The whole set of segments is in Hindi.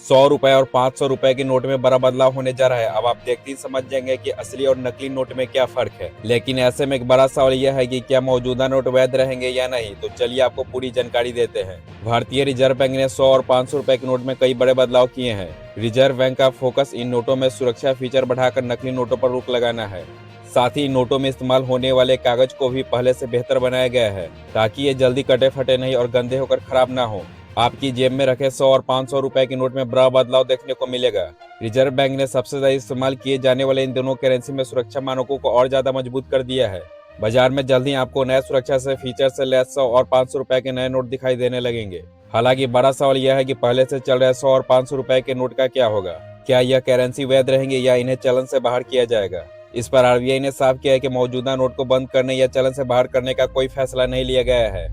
100 रुपए और 500 रुपए के नोट में बड़ा बदलाव होने जा रहा है। अब आप देखते ही समझ जाएंगे कि असली और नकली नोट में क्या फर्क है। लेकिन ऐसे में एक बड़ा सवाल यह है कि क्या मौजूदा नोट वैध रहेंगे या नहीं। तो चलिए आपको पूरी जानकारी देते हैं। भारतीय रिजर्व बैंक ने 100 और 500 रुपए के नोट में कई बड़े बदलाव किए हैं। रिजर्व बैंक का फोकस इन नोटों में सुरक्षा फीचर बढ़ाकर नकली नोटों पर रोक लगाना है। साथ ही नोटों में इस्तेमाल होने वाले कागज को भी पहले से बेहतर बनाया गया है, ताकि ये जल्दी कटे फटे नहीं और गंदे होकर खराब ना हो। आपकी जेब में रखे 100 और 500 रुपए के नोट में बड़ा बदलाव देखने को मिलेगा। रिजर्व बैंक ने सबसे ज्यादा इस्तेमाल किए जाने वाले इन दोनों करेंसी में सुरक्षा मानकों को और ज्यादा मजबूत कर दिया है। बाजार में जल्द ही आपको नए सुरक्षा से फीचर से लैस 100 और 500 रुपए के नए नोट दिखाई देने लगेंगे। हालांकि बड़ा सवाल यह है कि पहले से चल रहे 100 और 500 रुपए के नोट का क्या होगा। क्या यह करेंसी वैध रहेंगे या इन्हें चलन से बाहर किया जाएगा। इस पर आरबीआई ने साफ किया है कि मौजूदा नोट को बंद करने या चलन से बाहर करने का कोई फैसला नहीं लिया गया है।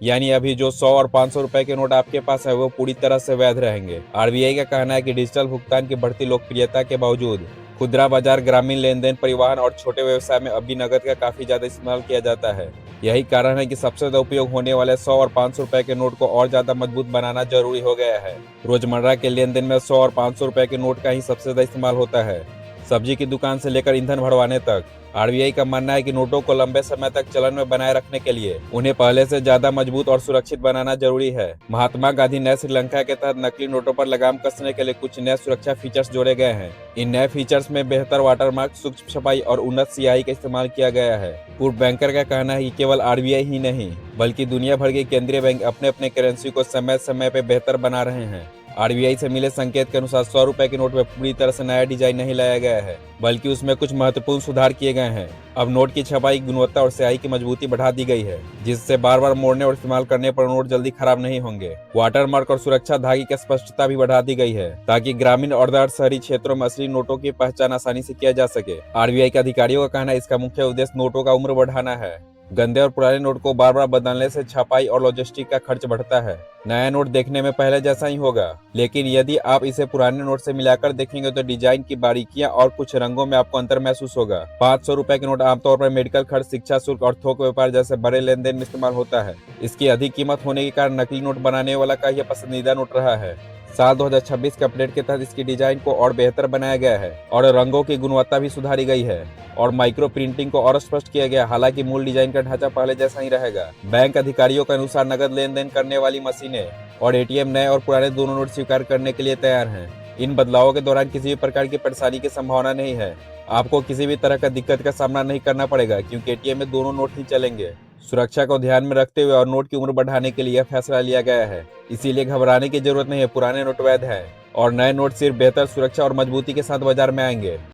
यानी अभी जो 100 और 500 रुपए के नोट आपके पास है वो पूरी तरह से वैध रहेंगे। आरबीआई का कहना है कि डिजिटल भुगतान की बढ़ती लोकप्रियता के बावजूद खुदरा बाजार, ग्रामीण लेन देन, परिवहन और छोटे व्यवसाय में अभी नकद का काफी ज्यादा इस्तेमाल किया जाता है। यही कारण है कि सबसे ज्यादा उपयोग होने वाले 100 और 500 रुपए के नोट को और ज्यादा मजबूत बनाना जरूरी हो गया है। रोजमर्रा के लेन देन में 100 और 500 रुपए के नोट का ही सबसे ज्यादा इस्तेमाल होता है। सब्जी की दुकान से लेकर ईंधन भरवाने तक। आरबीआई का मानना है कि नोटों को लंबे समय तक चलन में बनाए रखने के लिए उन्हें पहले से ज्यादा मजबूत और सुरक्षित बनाना जरूरी है। महात्मा गांधी नए श्रीलंका के तहत नकली नोटों पर लगाम कसने के लिए कुछ नए सुरक्षा फीचर्स जोड़े गए हैं। इन नए फीचर्स में बेहतर वाटरमार्क, सूक्ष्म छपाई और उन्नत स्याही का इस्तेमाल किया गया है। पूर्व बैंकर का कहना है कि केवल आरबीआई ही नहीं बल्कि दुनिया भर के केंद्रीय बैंक अपने अपने करेंसी को समय समय पर बेहतर बना रहे हैं। आरबीआई से मिले संकेत के अनुसार 100 रुपए के नोट में पूरी तरह से नया डिजाइन नहीं लाया गया है, बल्कि उसमें कुछ महत्वपूर्ण सुधार किए गए हैं। अब नोट की छपाई, गुणवत्ता और स्याही की मजबूती बढ़ा दी गई है, जिससे बार बार मोड़ने और इस्तेमाल करने पर नोट जल्दी खराब नहीं होंगे। वाटरमार्क और सुरक्षा धागे की स्पष्टता भी बढ़ा दी गई है, ताकि ग्रामीण और अर्ध शहरी क्षेत्रों में असली नोटों की पहचान आसानी से किया जा सके। आरबीआई के अधिकारियों का कहना है इसका मुख्य उद्देश्य नोटों का उम्र बढ़ाना है। गंदे और पुराने नोट को बार बार बदलने से छपाई और लॉजिस्टिक का खर्च बढ़ता है। नया नोट देखने में पहले जैसा ही होगा, लेकिन यदि आप इसे पुराने नोट से मिलाकर देखेंगे तो डिजाइन की बारीकियां और कुछ रंगों में आपको अंतर महसूस होगा। 500 रुपए के नोट आमतौर पर मेडिकल खर्च, शिक्षा शुल्क और थोक व्यापार जैसे बड़े लेन देन में इस्तेमाल होता है। इसकी अधिक कीमत होने के कारण नकली नोट बनाने वाला का यह पसंदीदा नोट रहा है। साल 2026 के अपडेट के तहत इसकी डिजाइन को और बेहतर बनाया गया है और रंगों की गुणवत्ता भी सुधारी गई है और माइक्रो प्रिंटिंग को और स्पष्ट किया गया। हालांकि मूल डिजाइन का ढांचा पहले जैसा ही रहेगा। बैंक अधिकारियों के अनुसार नकद लेन देन करने वाली मशीनें और एटीएम नए और पुराने दोनों नोट स्वीकार करने के लिए तैयार हैं। इन बदलावों के दौरान किसी भी प्रकार की परेशानी की संभावना नहीं है। आपको किसी भी तरह का दिक्कत का सामना नहीं करना पड़ेगा, क्योंकि एटीएम में दोनों नोट ही चलेंगे। सुरक्षा को ध्यान में रखते हुए और नोट की उम्र बढ़ाने के लिए यह फैसला लिया गया है। इसीलिए घबराने की जरूरत नहीं है। पुराने नोट वैध हैं और नए नोट सिर्फ बेहतर सुरक्षा और मजबूती के साथ बाजार में आएंगे।